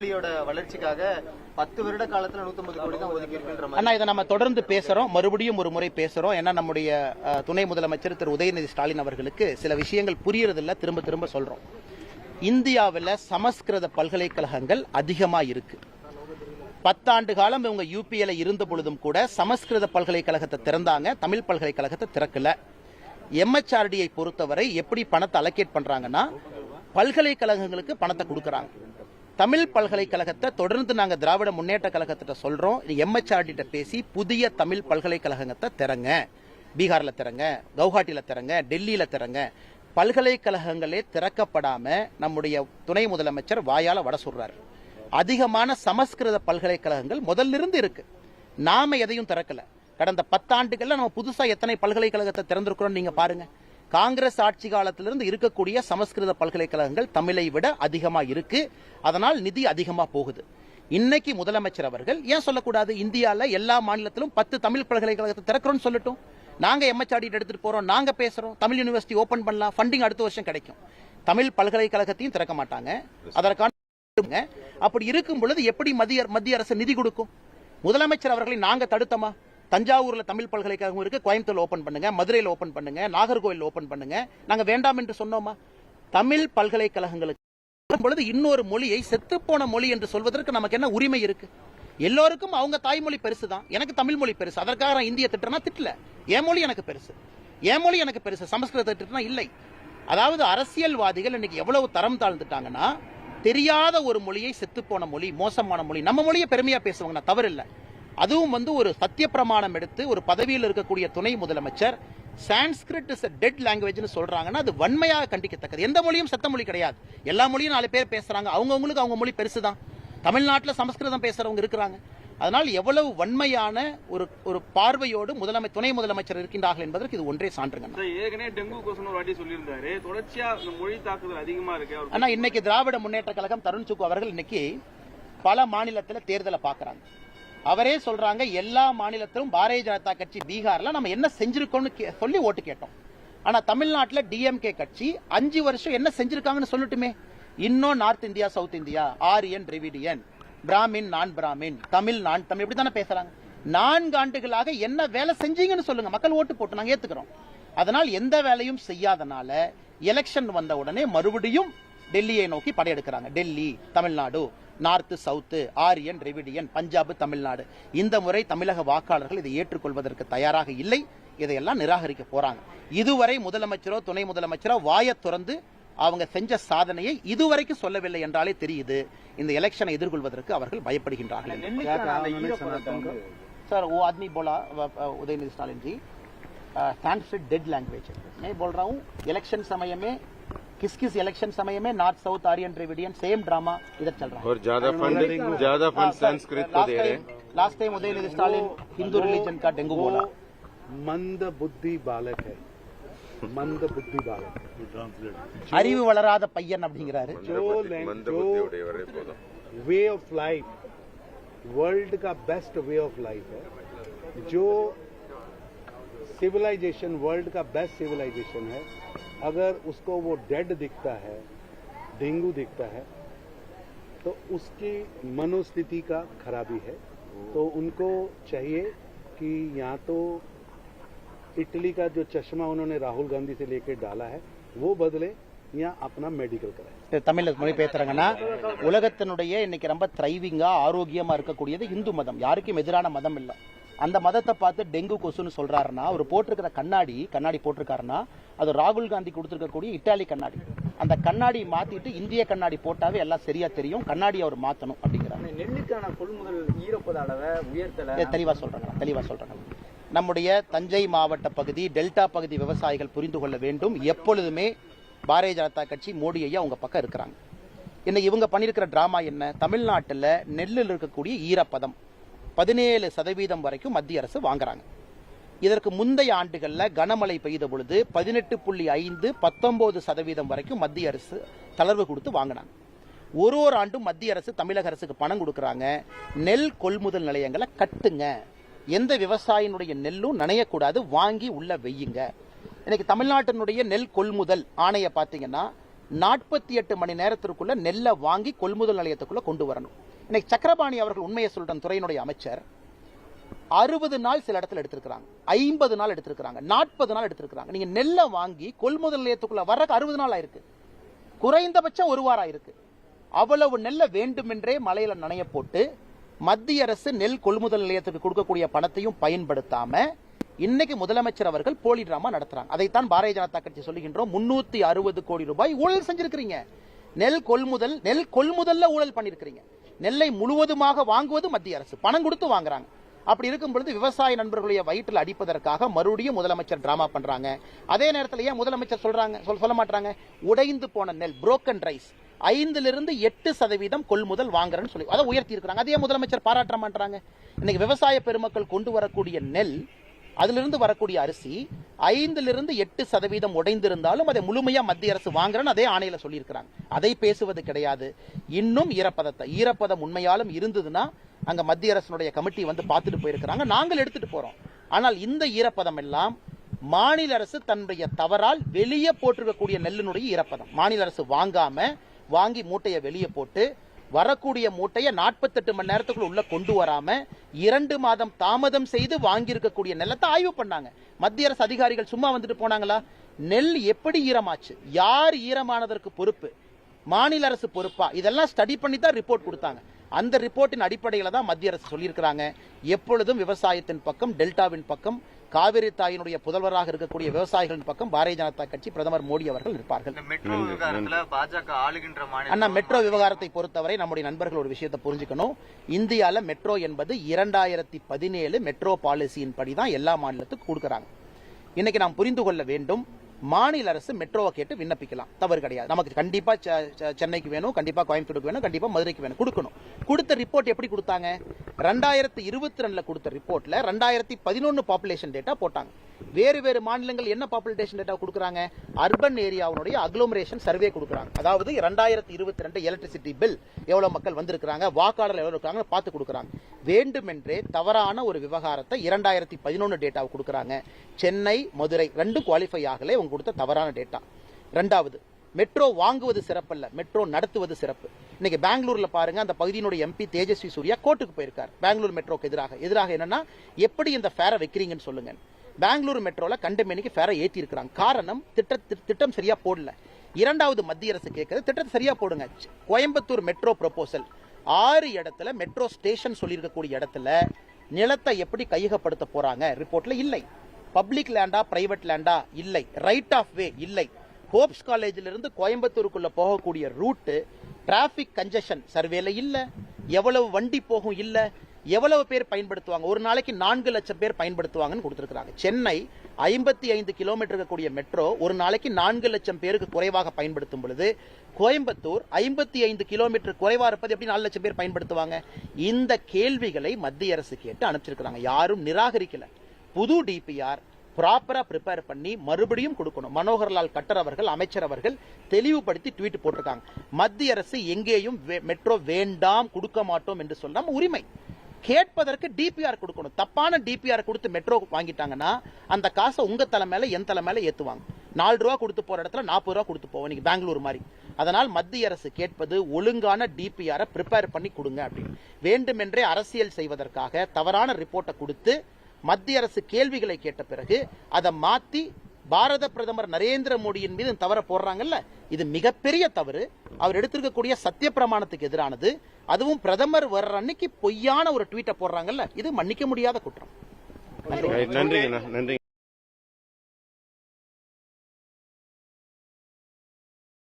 வளர்ச்சிக்காக 10 வருட காலத்துல 150 கோடி தான் ஒதுக்கி இருக்கின்ற அண்ணா இதை நம்ம தொடர்ந்து பேசுறோம், மறுபடியும் ஒரு முறை பேசுறோம். ஏன்னா நம்முடைய துணை முதலமைச்சர் திரு உதயநிதி ஸ்டாலின் அவர்களுக்கு சில விஷயங்கள் புரியறதில்ல, திரும்ப திரும்ப சொல்றோம். இந்தியாவில் சமஸ்கிருத பல்கலைக்கழகங்கள் அதிகமா இருக்கு. 10 ஆண்டு காலம் இவங்க யூபிஎல இருந்த பொழுதும் கூட சமஸ்கிருத பல்கலைக்கழகத்தை திறந்தாங்க, தமிழ் பல்கலைக்கழகத்தை திறக்கல. எம்எச்ஆர்டியை பொறுத்தவரை எப்படி பணத்தை அலோகேட் பண்றாங்கன்னா பல்கலைக்கழகங்களுக்கு பணத்தை கொடுக்கறாங்க. தமிழ் பல்கலைக்கழகத்தை தொடர்ந்து நாங்க திராவிட முன்னேற்ற கழகத்திட்ட சொல்றோம், எம்எச்ஆர்டி பேசி புதிய தமிழ் பல்கலைக்கழகத்தை திறங்க, பீகார்ல திறங்க, கவுஹாட்டில திறங்க, டெல்லியில திறங்க. பல்கலைக்கழகங்களே திறக்கப்படாம நம்முடைய துணை முதலமைச்சர் வாயால வட சொல்றாரு. அதிகமான சமஸ்கிருத பல்கலைக்கழகங்கள் முதல்ல இருந்து இருக்கு, நாம எதையும் திறக்கல. கடந்த 10 ஆண்டுகள்ல நம்ம புதுசா எத்தனை பல்கலைக்கழகத்தை திறந்திருக்கிறோம் நீங்க பாருங்க. காங்கிரஸ் ஆட்சி காலத்திலிருந்து இருக்கக்கூடிய சமஸ்கிருத பல்கலைக்கழகங்கள் தமிழை விட அதிகமா இருக்கு, அதனால் நிதி அதிகமா போகுது. இன்னைக்கு முதலமைச்சர் அவர்கள் ஏன் சொல்லக்கூடாது, இந்தியால எல்லா மாநிலத்திலும் 10 தமிழ் பல்கலைக்கழகத்தை திறக்கிறோம் சொல்லட்டும். நாங்க எம்எச்ஆர்டி எடுத்துட்டு போறோம், நாங்க பேசுறோம், தமிழ் யூனிவர்சிட்டி ஓபன் பண்ணலாம், ஃபண்டிங் அடுத்த வருஷம் கிடைக்கும். தமிழ் பல்கலைக்கழகத்தையும் திறக்க மாட்டாங்க. அதற்கான அப்படி இருக்கும் பொழுது எப்படி மத்திய அரசு நிதி கொடுக்கும்? முதலமைச்சர் அவர்களை நாங்க தடுத்தமா? தஞ்சாவூர்ல தமிழ் பல்கலைக்கழகம் இருக்கு, கோயம்புத்தூர்ல ஓபன் பண்ணுங்க, மதுரையில் ஓபன் பண்ணுங்க, நாகர்கோவில் ஓபன் பண்ணுங்க. நாங்க வேண்டாம் என்று சொன்னோமா? தமிழ் பல்கலைக்கழகங்களுக்கு பொழுது இன்னொரு மொழியை செத்துப்போன மொழி என்று சொல்வதற்கு நமக்கு என்ன உரிமை இருக்கு? எல்லோருக்கும் அவங்க தாய்மொழி பெருசுதான், எனக்கு தமிழ் மொழி பெருசு. அதற்காக நான் இந்திய திட்டனா திட்டல, என் மொழி எனக்கு பெருசு, என் மொழி எனக்கு பெருசு. சமஸ்கிருத திட்டனா இல்லை. அதாவது அரசியல்வாதிகள் இன்னைக்கு எவ்வளவு தரம் தாழ்ந்துட்டாங்கன்னா, தெரியாத ஒரு மொழியை செத்துப்போன மொழி, மோசமான மொழி. நம்ம மொழியை பெருமையா பேசுவாங்க, தவறு இல்லை. அதுவும் ஒரு சத்திய பிரமாணம் எடுத்து ஒரு பதவியில் இருக்கக்கூடிய துணை முதலமைச்சர் சான்ஸ்கிரிட் இஸ் a டெட் லாங்குவேஜ்னு சொல்றாங்கன்னா அது வன்மையாக கண்டிக்கத்தக்கது. எந்த மொழியும் செத்த மொழி கிடையாது, எல்லா மொழியும் 4 பேர் பேசுறாங்க, அவங்கவுங்களுக்கு அவங்க மொழி பெருசுதான். தமிழ்நாட்டில் சமஸ்கிருதம் பேசுறவங்க இருக்கிறாங்க. அதனால் எவ்வளவு வன்மையான ஒரு பார்வையோடு துணை முதலமைச்சர் இருக்கின்றார்கள் என்பதற்கு இது ஒன்றே சான்றுங்க. ஏற்கனவே டெங்கு கொசு ஒரு வாட்டி சொல்லியிருந்தாரு, தொடர்ச்சியா மொழி தாக்குதல் அதிகமா இருக்கு. ஆனா இன்னைக்கு திராவிட முன்னேற்ற கழகம் தருண் சுக்கு அவர்கள் இன்னைக்கு பல மாநிலத்தில் தேர்தலை பார்க்கறாங்க. அவரே சொல்றாங்க, எல்லா மாநிலத்திலும் பாரதிய ஜனதா கட்சி பீகார்ல நம்ம என்ன செஞ்சிருக்கோம்னு சொல்லி ஓட்டு கேட்டோம். ஆனா தமிழ்நாட்டில் டிஎம்கே கட்சி 5 வருஷம் என்ன செஞ்சிருக்காங்கன்னு சொல்லட்டுமே. இன்னும் north India, south India, Aryan, Dravidian, Brahmin, நான் பிராமின், தமிழ், நான் தமிழ், இப்படி தானே பேசுறாங்க. 4 ஆண்டுகளாக என்ன வேலை செஞ்சீங்கன்னு சொல்லுங்க, மக்கள் ஓட்டு போட்டு நாங்க ஏத்துக்கிறோம். அதனால் எந்த வேலையும் செய்யாதனால எலெக்ஷன் வந்த உடனே மறுபடியும் டெல்லியை நோக்கி படையெடுக்கிறாங்க. Delhi, Tamil Nadu, north, south, Aryan, Dravidian, Punjab, Tamil Nadu. இந்த முறை தமிழக வாக்காளர்கள் இதை ஏற்றுக்கொள்வதற்கு தயாராக இல்லை, இதையெல்லாம் நிராகரிக்க போறாங்க. இதுவரை முதலமைச்சரோ துணை முதலமைச்சரோ வாயை திறந்து அவங்க செஞ்ச சாதனையை இதுவரைக்கும் சொல்லவில்லை என்றாலே தெரியுது இந்த எலெக்ஷனை எதிர்கொள்வதற்கு அவர்கள் பயப்படுகின்றார்கள். सर वो आदमी बोला उदयनिधि स्टालिन जी संस्कृत डेड लैंग्वेज है. मैं बोल रहा हूँ इलेक्शन समय में किस इलेक्शन समय में north south Aryan Dravidian same drama इधर चल रहा है. और ज्यादा फंड संस्कृत को दे रहे हैं. Last time Udhayanidhi Stalin Hindu religion का डेंगू बोला. मंद बुद्धि बालक है, मंद बुद्धि बालक. அறிவு வளராத பையன் அப்படிங்கிறாரு. वे ऑफ लाइफ वर्ल्ड का बेस्ट वे ऑफ लाइफ है, जो सिविलाइजेशन वर्ल्ड का बेस्ट सिविलाइजेशन है. अगर उसको वो डेड दिखता है, डेंगू दिखता है, तो उसकी मनोस्थिति का खराबी है. तो उनको चाहिए कि यहाँ तो इटली का जो चश्मा उन्होंने राहुल गांधी से लेकर डाला है वो बदले, या अपना मेडिकल कराए. தமிழ்ல மொழி பேசுறாங்கன்னா உலகத்தினுடைய இன்னைக்கு ரொம்ப த்ரைவிங்கா ஆரோக்கியமா இருக்கக்கூடியது இந்து மதம், யாருக்கும் எதிரான மதம் இல்ல. அந்த மதத்தை பார்த்து டெங்கு கொசுன்னு சொல்றாருன்னா, அவர் போட்டிருக்கிற கண்ணாடி போட்டிருக்காருன்னா அது ராகுல் காந்தி கொடுத்திருக்கக்கூடிய இட்டாலி கண்ணாடி. அந்த கண்ணாடி மாத்திட்டு இந்திய கண்ணாடி போட்டாவே எல்லாம் சரியா தெரியும். கண்ணாடி அவர் மாத்தணும் அப்படிங்கிறாங்க. நெல்லுக்கான கொள்முதல் ஈரப்பத அளவை உயர்த்தல. தெளிவா சொல்றாங்க. நம்முடைய தஞ்சை மாவட்ட பகுதி, டெல்டா பகுதி விவசாயிகள் புரிந்து கொள்ள வேண்டும், எப்பொழுதுமே பாரதிய ஜனதா கட்சி மோடி ஐயா உங்க பக்கம் இருக்கிறாங்க. இன்னைக்கு இவங்க பண்ணிருக்கிற டிராமா என்ன? தமிழ்நாட்டில் நெல்லில் இருக்கக்கூடிய ஈரப்பதம் 17% வரைக்கும் மத்திய அரசு வாங்குறாங்க. இதற்கு முந்தைய ஆண்டுகளில் கனமழை பெய்த பொழுது 18.5, 19% வரைக்கும் மத்திய அரசு தளர்வு கொடுத்து வாங்கினாங்க. ஒரு ஆண்டும் மத்திய அரசு தமிழக அரசுக்கு பணம் கொடுக்கறாங்க. நெல் கொள்முதல் நிலையங்களை கட்டுங்க, எந்த விவசாயினுடைய நெல்லும் நனையக்கூடாது, வாங்கி உள்ள வெய்யுங்க. இன்னைக்கு தமிழ்நாட்டினுடைய நெல் கொள்முதல் ஆணையை பார்த்தீங்கன்னா 48 மணி நேரத்திற்குள்ள நெல்லை வாங்கி கொள்முதல் நிலையத்துக்குள்ள கொண்டு வரணும். இன்னைக்கு சக்கரபாணி அவர்கள் உண்மையை சொல்ற துறையினுடைய அமைச்சர் 60 நாள் சில இடத்துல எடுத்திருக்காங்க, 50 நாள் எடுத்திருக்காங்க, 40 நாள் எடுத்திருக்காங்க. நீங்க நெல்லை வாங்கி கொள்முதல் நிலையத்துக்குள்ள வர்றதுக்கு 60 நாள் ஆயிருக்கு, குறைந்தபட்சம் ஒரு வாரம் ஆயிருக்கு. அவ்வளவு நெல்லை வேண்டுமென்றே மலையில நனைய போட்டு மத்திய அரசு நெல் கொள்முதல் நிலையத்துக்கு கொடுக்கக்கூடிய பணத்தையும் பயன்படுத்தாம இன்னைக்கு முதலமைச்சர் அவர்கள் போலி டிராமா நடத்துறாங்க. அதைத்தான் பாரதிய ஜனதா கட்சி சொல்லுகின்றோம். 360 கோடி ரூபாய் ஊழல் செஞ்சிருக்கிறீங்க. நெல் கொள்முதல்ல ஊழல் பண்ணிருக்கிறீங்க. நெல்லை முழுவதுமாக வாங்குவது மத்திய அரசு, பணம் கொடுத்து வாங்குறாங்க. அப்படி இருக்கும் பொழுது விவசாய நண்பர்களுடைய வயிற்றில் அடிப்பதற்காக மறுபடியும் முதலமைச்சர் டிராமா பண்றாங்க. அதே நேரத்தில் ஏன் முதலமைச்சர் சொல்ல மாட்டாங்க, உடைந்து போன நெல் புரோக்கன் ரைஸ் 5% கொள்முதல் வாங்குறேன்னு சொல்லி அதை உயர்த்தி இருக்கிறாங்க. அதே முதலமைச்சர் பாராட்ட மாட்டாங்க. இன்னைக்கு விவசாய பெருமக்கள் கொண்டு வரக்கூடிய நெல், அதிலிருந்து வரக்கூடிய அரிசி 5% உடைந்திருந்தாலும் அதை முழுமையா மத்திய அரசு வாங்குறேன்னு அதே ஆணையில சொல்லி இருக்கிறாங்க. அதை பேசுவது கிடையாது. இன்னும் ஈரப்பதம் உண்மையாலும் இருந்ததுன்னா அங்க மத்திய அரசுடைய கமிட்டி வந்து பார்த்துட்டு போயிருக்கிறாங்க, நாங்கள் எடுத்துட்டு போறோம். ஆனால் இந்த ஈரப்பதம் எல்லாம் மாநில அரசு தன்னுடைய தவறால் வெளியே போட்டிருக்கக்கூடிய நெல்லினுடைய ஈரப்பதம். மாநில அரசு வாங்கி மூட்டையை வெளியே போட்டு வரக்கூடிய மூட்டையை 48 மணி நேரத்துக்குள்ள உள்ள கொண்டு வராம 2 மாதம் தாமதம் செய்து வாங்கி இருக்கக்கூடிய நெல்லத்தை ஆய்வு பண்ணாங்க. மத்திய அரசு அதிகாரிகள் சும்மா வந்துட்டு போனாங்களா? நெல் எப்படி ஈரமாச்சு, யார் ஈரமானதற்கு பொறுப்பு, மாநில அரசு பொறுப்பா, இதெல்லாம் ஸ்டடி பண்ணி தான் ரிப்போர்ட் கொடுத்தாங்க. அந்த ரிப்போர்ட்டின் அடிப்படையில் தான் மத்திய அரசு சொல்லியிருக்கிறாங்க. எப்பொழுதும் விவசாயத்தின் பக்கம், டெல்டாவின் பக்கம், காவிரி தாயினுடைய புதல்வராக இருக்கக்கூடிய விவசாயிகளின் பக்கம் பாரதிய ஜனதா கட்சி, பிரதமர் மோடி அவர்கள் இருப்பார்கள். மெட்ரோ விவகாரத்தை பொறுத்தவரை நம்முடைய நண்பர்கள் ஒரு விஷயத்தை புரிஞ்சுக்கணும். இந்தியால மெட்ரோ என்பது 2017 மெட்ரோ பாலிசியின் படிதான் எல்லா மாநிலத்துக்கும் கொடுக்கறாங்க. இன்னைக்கு நாம் புரிந்து கொள்ள வேண்டும், மாநில அரசு மெட்ரோவை கேட்டு விண்ணப்பிக்கலாம், தவறு கிடையாது. நமக்கு கண்டிப்பா சென்னைக்கு வேணும், கண்டிப்பா கோயம்புத்தூருக்கு வேணும், கண்டிப்பா மதுரைக்கு வேணும், கொடுக்கணும். கொடுத்த ரிப்போர்ட் எப்படி கொடுத்தாங்க? 2022 கொடுத்த ரிப்போர்ட்ல 2011 பாப்புலேஷன் டேட்டா போட்டாங்க. வேறு மாநிலங்கள் என்ன பாப்புலேஷன் டேட்டா கொடுக்கறாங்க? அர்பன் ஏரியாவுடைய அக்ளோமரேஷன் சர்வே கொடுக்கறாங்க. அதாவது 2022 எலக்ட்ரிசிட்டி பில் எவ்வளவு மக்கள் வந்திருக்காங்க, வாக்காளர் எவ்வளவு இருக்காங்க பார்த்து கொடுக்கறாங்க. வேண்டுமென்றே தவறான ஒரு விவகாரத்தை 2011 டேட்டாவை கொடுக்கறாங்க. சென்னை, மதுரை ரெண்டும் குவாலிஃபை ஆகல, அவங்க கொடுத்த தவறான டேட்டா. இரண்டாவது, மெட்ரோ வாங்குவது சிறப்பல்ல, மெட்ரோ நடத்துவது சிறப்பு. இன்னைக்கு பெங்களூர்ல பாருங்க, அந்த பகுதியினுடைய எம்பி தேஜஸ்வி சூர்யா கோர்ட்டுக்கு போயிருக்கார் பெங்களூர் மெட்ரோக்கு எதிராக என்னன்னா, எப்படி இந்த ஃபேரை வைக்கிறீங்கன்னு சொல்லுங்க. பெங்களூர் மெட்ரோல கண்டமேனிக்கு ஃபேரை ஏத்தி இருக்காங்க. காரணம், திட்டம் சரியா போடல. இரண்டாவது, மத்திய அரசு கேட்கிறது, திட்டத்தை சரியா போடுங்க. கோயம்புத்தூர் மெட்ரோ ப்ரொபோசல் 6 இடத்துல மெட்ரோ ஸ்டேஷன் சொல்லியிருக்கக்கூடிய இடத்துல நிலத்தை எப்படி கையகப்படுத்த போறாங்க ரிப்போர்ட்ல இல்லை. பப்ளிக் லேண்டா, பிரைவேட் லேண்டா இல்லை. ரைட் ஆஃப் வே இல்லை. ஹோப்ஸ் காலேஜில் இருந்து கோயம்புத்தூருக்குள்ள போகக்கூடிய ரூட் டிராபிக் கன்ஜெஷன் சர்வேல இல்ல. எவ்வளவு வண்டி போகும் இல்ல. எவ்வளவு பேர் பயன்படுத்துவாங்க, ஒரு நாளைக்கு 4 லட்சம் பேர் பயன்படுத்துவாங்கன்னு கொடுத்திருக்காங்க. சென்னை 55 கிலோமீட்டர் கூடிய மெட்ரோ ஒரு நாளைக்கு 4 லட்சம் பேருக்கு குறைவாக பயன்படுத்தும் பொழுது, கோயம்புத்தூர் 55 கிலோமீட்டர் குறைவா இருப்பது எப்படி 4 லட்சம் பேர் பயன்படுத்துவாங்க? இந்த கேள்விகளை மத்திய அரசு கேட்டு அனுப்பிச்சிருக்காங்க. யாரும் நிராகரிக்கல. புது டிபிஆர் ப்ராப்பரா ப்ரிப்பேர் பண்ணி மறுபடியும் கொடுக்கணும். மனோகர்லால் கட்டர் அவர்கள், அமைச்சர் அவர்கள் தெளிவுபடுத்தி ட்வீட் போட்டிருக்காங்க. மத்திய அரசு எங்கேயும் மெட்ரோ வேண்டாம், கொடுக்க மாட்டோம் என்று சொல்லாம உரிமை கேட்பதற்கு டிபிஆர் கொடுக்கணும். தப்பான டிபிஆர் கொடுத்து மெட்ரோ வாங்கிட்டாங்கன்னா அந்த காசை உங்க தலை மேல என் தலை மேல ஏத்துவாங்க. 4 ரூபா கொடுத்து போற இடத்துல 40 ரூபா கொடுத்து போவோம், நீங்க பெங்களூர் மாதிரி. அதனால் மத்திய அரசு கேட்பது ஒழுங்கான டிபிஆரை ப்ரிப்பேர் பண்ணி கொடுங்க அப்படின்னு. வேண்டுமென்றே அரசியல் செய்வதற்காக தவறான ரிப்போர்ட்டை கொடுத்து மத்திய அரசு கேள்விகளை கேட்ட பிறகு அதை மாத்தி பாரத பிரதமர் நரேந்திர மோடியின் மீது தவற போடுறாங்கல்ல, இது மிகப்பெரிய தவறு. அவர் எடுத்திருக்கக்கூடிய சத்திய பிரமாணத்துக்கு எதிரானது. அதுவும் பிரதமர் வர்ற அன்னைக்கு பொய்யான ஒரு ட்வீட்டை போடுறாங்கல்ல, இது மன்னிக்க முடியாத குற்றம். நன்றி.